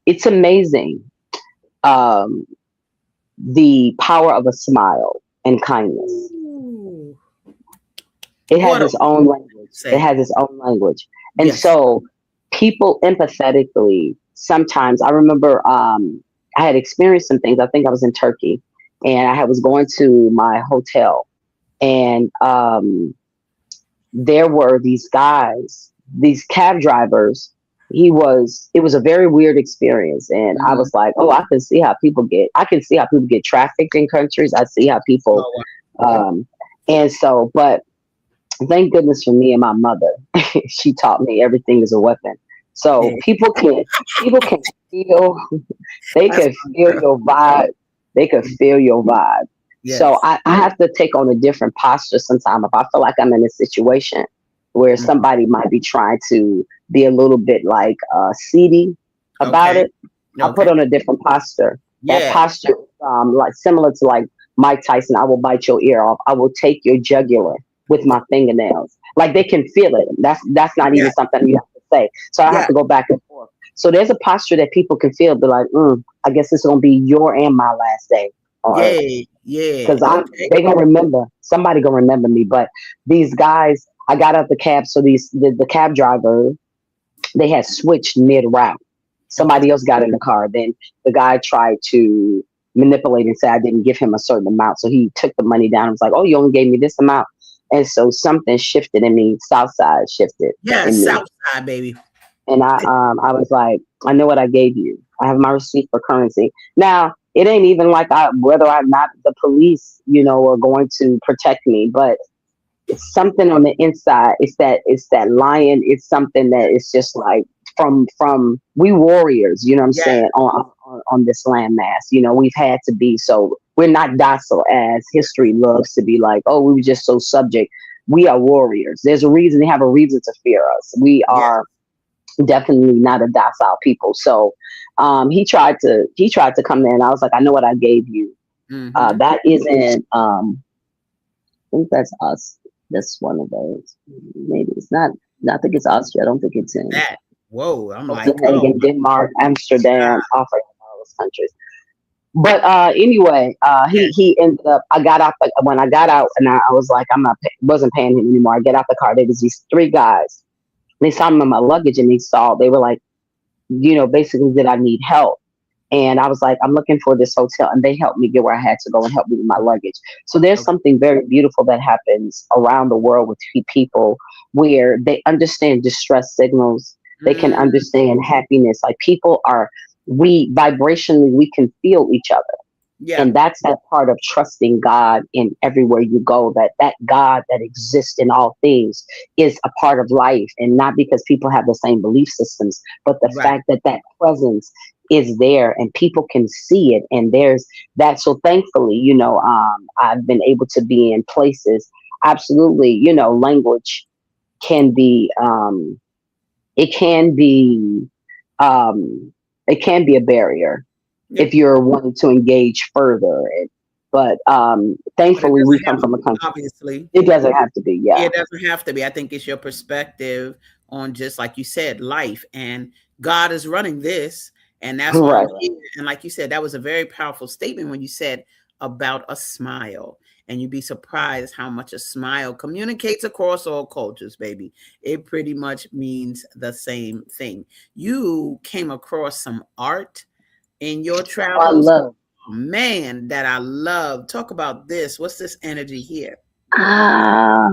it's amazing, um, the power of a smile and kindness. Ooh. It has What a its own language. It say. has its own language. And Yes. so people empathetically, sometimes I remember I had experienced some things. I think I was in Turkey and I was going to my hotel, and there were these guys, these cab drivers. It was a very weird experience. And I Mhm. was like, oh, I can see how people get trafficked in countries. I see how people, Oh, wow. um, and so, but thank goodness for me and my mother. She taught me everything is a weapon. So Yeah. people can feel they That's can my feel girl. your vibe. They can feel your vibe. So Yes. I have to take on a different posture sometimes if I feel like I'm in a situation where Mhm. somebody might be trying to be a little bit like seedy about Okay. it. I put Okay. on a different posture. That Yeah. posture, like similar to like Mike Tyson. I will bite your ear off. I will take your jugular with my fingernails. Like they can feel it. That's not Yeah. even something you have to say. So I have Yeah. to go back and forth. So there's a posture that people can feel. Be like, I guess it's gonna be your and my last day on earth. Yeah. Yeah. Because Okay. they gonna remember, somebody gonna remember me. But these guys, I got out the cab, so the cab driver, they had switched mid route. Okay. Somebody else got in the car. Then the guy tried to manipulate and say I didn't give him a certain amount, so he took the money down and was like, "Oh, you only gave me this amount," and so something shifted in me. Southside shifted Yeah. in me, South side, baby. and I was like, I know what I gave you. I have my receipt for currency. Now it ain't even like whether or not the police, are going to protect me, but it's something on the inside. It's that lion. It's something that is just like from we warriors. You know what I'm Yeah. saying on this landmass. We've had to be, so we're not docile as history loves to be like. Oh, we were just so subject. We are warriors. There's a reason. They have a reason to fear us. We Yeah. are definitely not a docile people. So he tried to come in. I was like, I know what I gave you. Mm-hmm. That isn't. I think that's us. That's one of those. Maybe it's not. I think it's Austria. I don't think it's in That. Whoa. I'm like, oh Copenhagen, Denmark, my Amsterdam, off of all those countries. But anyway, God. he ended up. I got out when I got out, and I was like, I'm not wasn't paying him anymore. I get out the car. There was these three guys. They saw me in my luggage, and they were like, basically, did I need help? And I was like, I'm looking for this hotel. And they helped me get where I had to go and help me with my luggage. So there's Okay. something very beautiful that happens around the world with people where they understand distress signals. They can Mm, understand happiness. Like we vibrationally, we can feel each other. yeah. And that's that part of trusting God in everywhere you go, that God that exists in all things is a part of life. And not because people have the same belief systems, but the Right. fact that presence is there and people can see it. And there's that. So thankfully, I've been able to be in places. Absolutely. Language can be, it can be, it can be a barrier Yeah. if you're wanting to engage further. But But it thankfully, we doesn't come have to from a be, country. obviously. It doesn't have to be, Yeah, yeah. it doesn't have to be. I think it's your perspective on, just like you said, life, and God is running this, and that's why I'm Right. here. And like you said, that was a very powerful statement when you said about a smile. And you'd be surprised how much a smile communicates across all cultures, baby. It pretty much means the same thing. You came across some art in your I travels, love. man, that I love. Talk about this. What's this energy here? Ah,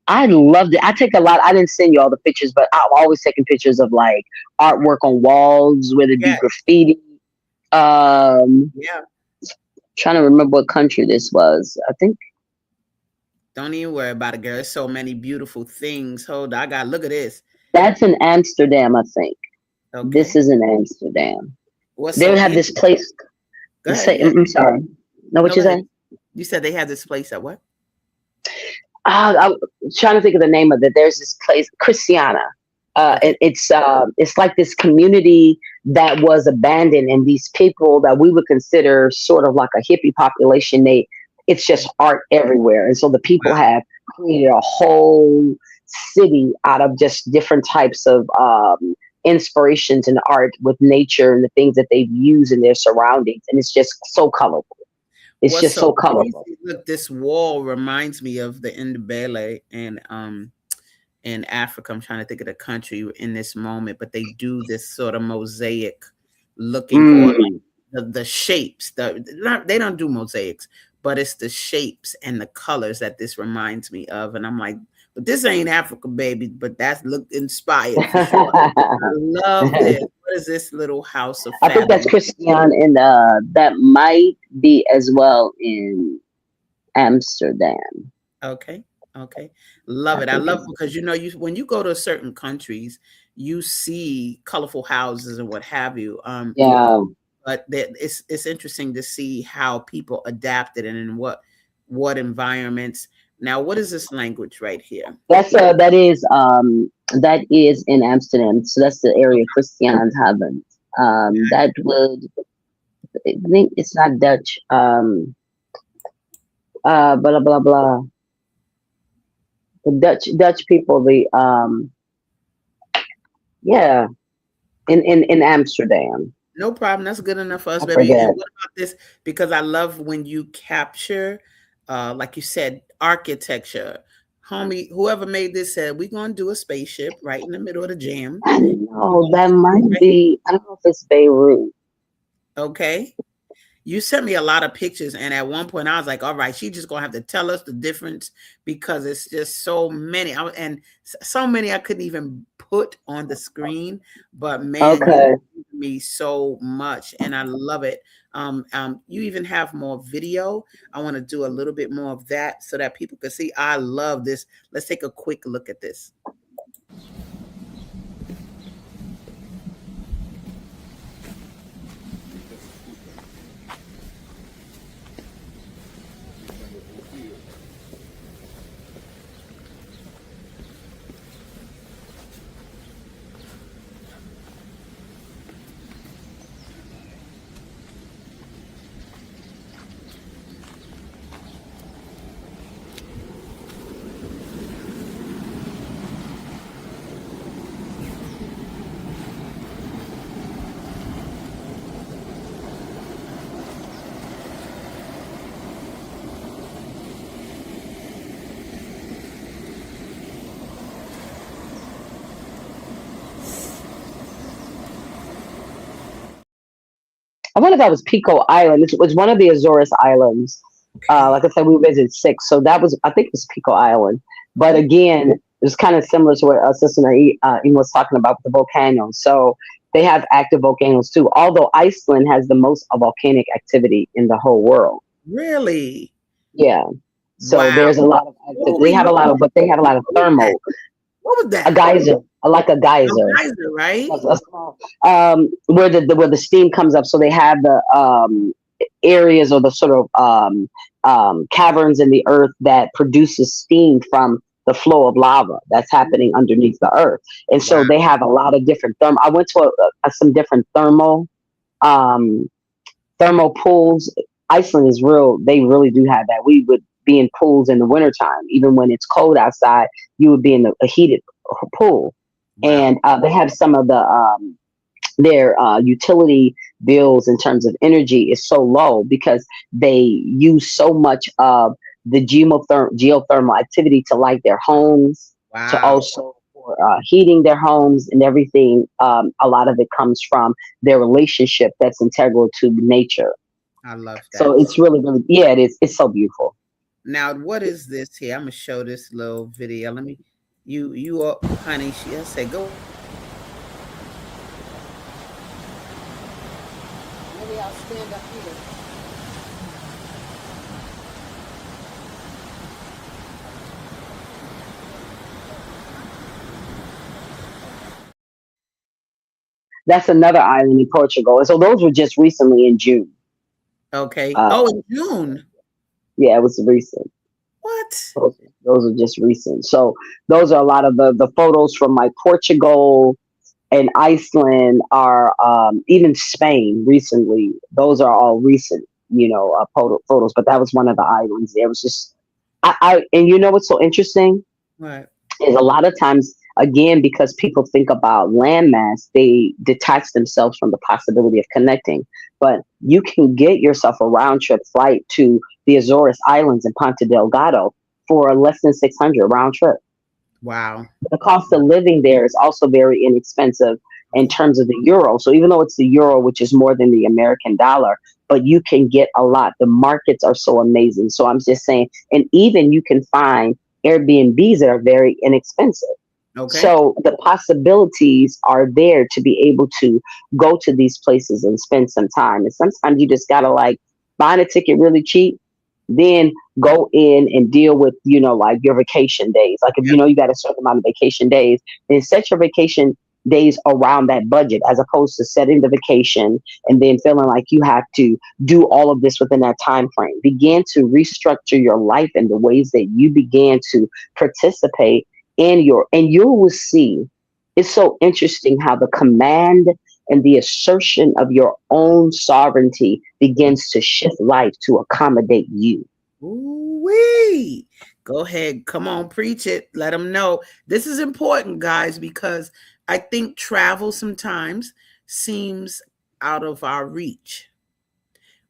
I loved it. I take a lot. I didn't send you all the pictures, but I'm always taking pictures of like artwork on walls, whether it be Yeah, graffiti. Um, yeah. Trying to remember what country this was. I think Don't even worry about it, girl. There's so many beautiful things. Hold on. I got look at this. that's in Amsterdam. I think this Okay. is in Amsterdam. What's They so have this place. go ahead. Say, Yeah. I'm sorry. Know what No, go you ahead. say? You said they had this place at what? I'm trying to think of the name of it. There's this place, Christiana. Okay. It's like this community that was abandoned, and these people that we would consider sort of like a hippie population. It's just art everywhere, and so the people Wow. have created a whole city out of just different types of inspirations and art with nature and the things that they've used in their surroundings, and it's just so colorful. It's What's just so so colorful. crazy? Look, this wall reminds me of the Ndebele and in Africa. I'm trying to think of the country in this moment, but they do this sort of mosaic looking, or like Mm. the shapes. They don't do mosaics, but it's the shapes and the colors that this reminds me of. And I'm like, but this ain't Africa, baby. But that's look inspired for sure. I love this. What is this little house of I think that's fathom? Christian, and that might be as well in Amsterdam. Okay. Okay. Love I it. I think love, it's because you when you go to certain countries, you see colorful houses and what have you. yeah. But it's interesting to see how people adapted and in what environments. Now, what is this language right here? That is in Amsterdam. So that's the area Okay. Christians haven't. That would, I think it's not Dutch. Blah blah blah. The Dutch people. Yeah, in Amsterdam. No problem. That's good enough for us, I baby. And forget. what about this? Because I love when you capture, like you said, architecture. Homie, whoever made this said we're gonna do a spaceship right in the middle of the jam. I We're know gonna that do might right. be. I don't know if it's Beirut. Okay. You sent me a lot of pictures, and at one point I was like, "All right, she's just gonna have to tell us the difference because it's just so many, so many I couldn't even put on the screen." But man, you Okay. gave me so much, and I love it. You even have more video. I want to do a little bit more of that so that people can see. I love this. Let's take a quick look at this. I wonder if that was Pico Island. It was one of the Azores Islands. Okay. Like I said, we visited six, so that was, I think it was Pico Island. But Oh, again, it was kind of similar to what Sister Ian was talking about with the volcanoes. So they have active volcanoes too. Although Iceland has the most volcanic activity in the whole world. really? Yeah. So Wow. there's a lot of What activity. were They we have a lot looking of, but they have a lot of at? What was that? thermal, What was a that? geyser, like a A geyser. geyser, right? A small, where the steam comes up. So they have the areas or the sort of caverns in the earth that produces steam from the flow of lava that's happening underneath the earth. And Wow. so they have a lot of different thermal. I went to some different um, thermal pools. Iceland is real. They really do have that. We would be in pools in the wintertime. Even when it's cold outside, you would be in a heated pool. Wow. And they have some of the their utility bills in terms of energy is so low because they use so much of the geothermal activity to light their homes, to Wow. also for heating their homes and everything. A lot of it comes from their relationship that's integral to nature. I love So that. it's really, really, yeah, it is. It's so beautiful. Now, what is this here? I'm gonna show this little video. Let me, you up, honey. She I say go. Maybe I'll stand up here. That's another island in Portugal. And so those were just recently in June. Okay. Uh, Oh, in June. yeah, it was recent. What? Those are just recent. So those are a lot of the photos from like Portugal and Iceland are even Spain recently. Those are all recent, photos. But that was one of the islands. There was just and you know what's so interesting What? is a lot of times again because people think about landmass, they detach themselves from the possibility of connecting. But you can get yourself a round trip flight to the Azores Islands in Ponte Delgado for less than 600 round trip. Wow. The cost of living there is also very inexpensive in terms of the euro. So even though it's the euro, which is more than the American dollar, but you can get a lot. The markets are so amazing. So I'm just saying, and even you can find Airbnbs that are very inexpensive. Okay. So the possibilities are there to be able to go to these places and spend some time. And sometimes you just gotta like find a ticket really cheap, then go in and deal with, like your vacation days. Like if Yep. you got a certain amount of vacation days, then set your vacation days around that budget as opposed to setting the vacation and then feeling like you have to do all of this within that time frame. Begin to restructure your life in the ways that you began to participate and you will see it's so interesting how the command and the assertion of your own sovereignty begins to shift life to accommodate you. Ooh-wee. Go ahead. Come on, preach it. Let them know. This is important, guys, because I think travel sometimes seems out of our reach.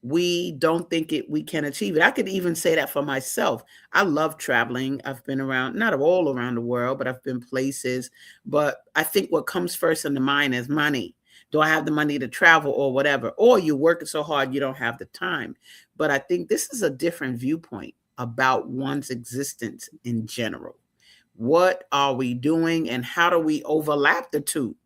We don't think we can achieve it. I could even say that for myself. I love traveling. I've been around, not all around the world, but I've been places. But I think what comes first in the mind is money. Do I have the money to travel or whatever? Or you're working so hard you don't have the time. But I think this is a different viewpoint about one's existence in general. What are we doing and how do we overlap the two?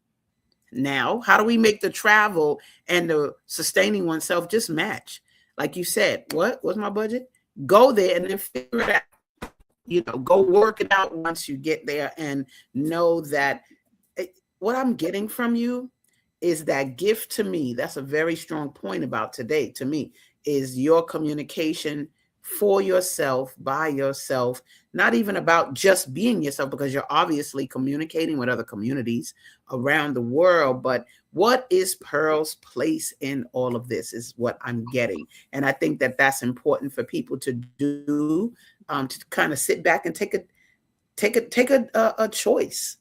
Now, how do we make the travel and the sustaining oneself just match? Like you said, what's my budget? Go there and then figure it out. Go work it out once you get there and know that what I'm getting from you is that gift to me. That's a very strong point about today to me is your communication for yourself, by yourself, not even about just being yourself, because you're obviously communicating with other communities around the world. But what is Pearl's place in all of this is what I'm getting. And I think that that's important for people to do, to kind of sit back and take a choice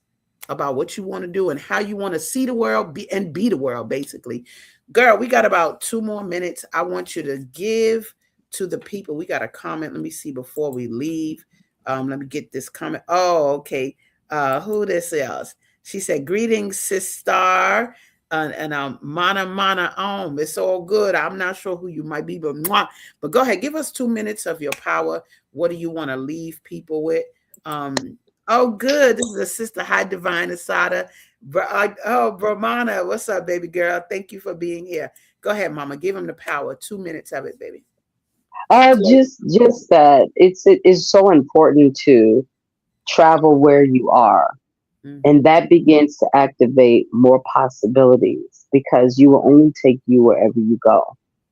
about what you want to do and how you want to see the world be the world, basically. Girl, we got about 2 more minutes. I want you to give to the people. We got a comment. Let me see before we leave. Let me get this comment. Oh, okay. Who this is? She said, greetings, sister. And mana. It's all good. I'm not sure who you might be, but go ahead. Give us 2 minutes of your power. What do you want to leave people with? Oh, good. This is a sister. Hi, Divine ASADAH. Brahmana. What's up, baby girl? Thank you for being here. Go ahead, mama. Give him the power. 2 minutes of it, baby. Just that it's so important to travel where you are. Mm-hmm. And that begins to activate more possibilities because you will only take you wherever you go.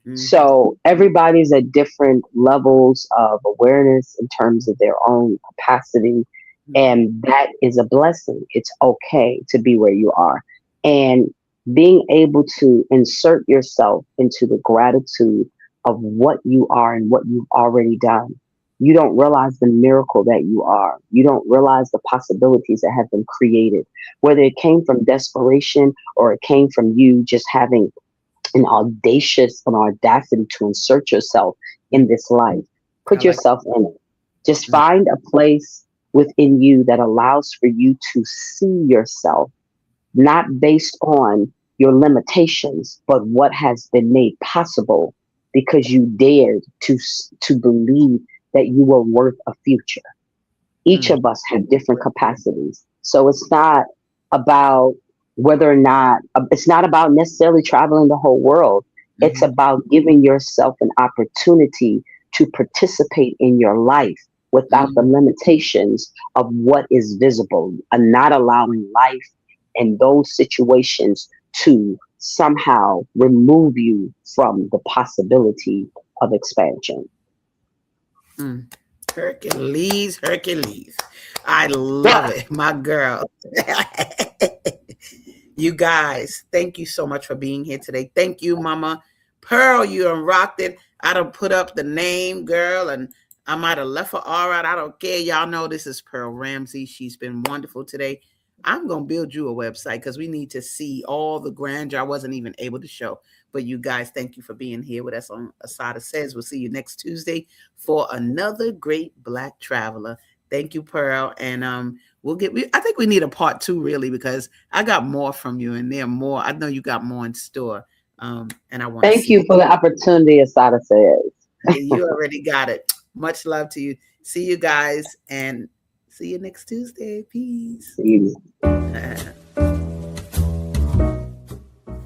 Mm-hmm. So everybody's at different levels of awareness in terms of their own capacity. Mm-hmm. And that is a blessing. It's okay to be where you are. And being able to insert yourself into the gratitude of what you are and what you've already done. You don't realize the miracle that you are. You don't realize the possibilities that have been created, whether it came from desperation or it came from you just having an audacity to insert yourself in this life. Put yourself in it. Just find a place within you that allows for you to see yourself, not based on your limitations, but what has been made possible because you dared to believe that you were worth a future. Each of us have different capacities. So it's not about it's not about necessarily traveling the whole world. Mm-hmm. It's about giving yourself an opportunity to participate in your life without the limitations of what is visible, and not allowing life and those situations to somehow remove you from the possibility of expansion. Hercules. I love it, my girl. You guys, thank you so much for being here today. Thank you, Mama Pearl. You done rocked it. I done put up the name, girl, and I might have left her all right. I don't care. Y'all know this is Pearl Ramsey. She's been wonderful today. I'm going to build you a website because we need to see all the grandeur I wasn't even able to show. But you guys, thank you for being here with us on ASADAH Says. We'll see you next Tuesday for another great Black traveler. Thank you, Pearl. And I think we need a part 2, really, because I got more from you and there are more. I know you got more in store. And I want to thank you for the opportunity, ASADAH Says. You already got it. Much love to you. See you guys and see you next Tuesday. Peace.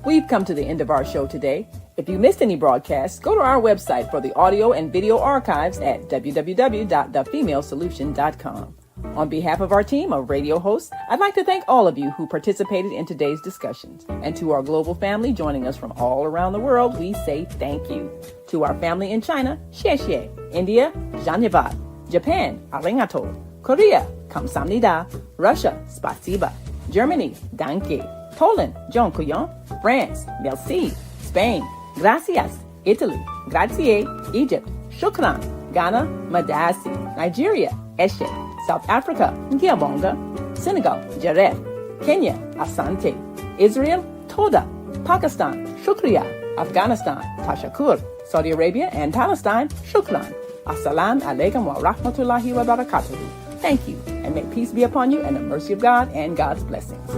We've come to the end of our show today. If you missed any broadcasts, go to our website for the audio and video archives at www.thefemalesolution.com. On behalf of our team of radio hosts, I'd like to thank all of you who participated in today's discussions. And to our global family joining us from all around the world, we say thank you. To our family in China, xie xie. India, Dhanyavad. Japan, arigato. Korea, kamsamnida. Russia, spasiba. Germany, danke. Poland, John Couillon. France, merci. Spain, gracias. Italy, grazie. Egypt, shukran. Ghana, madasi. Nigeria, eshe. South Africa, ngiabonga. Senegal, jaref. Kenya, asante. Israel, toda. Pakistan, shukriya. Afghanistan, tashakur. Saudi Arabia and Palestine, shukran. Assalamu alaikum wa rahmatullahi wa barakatuhu. Thank you, and may peace be upon you and the mercy of God and God's blessings.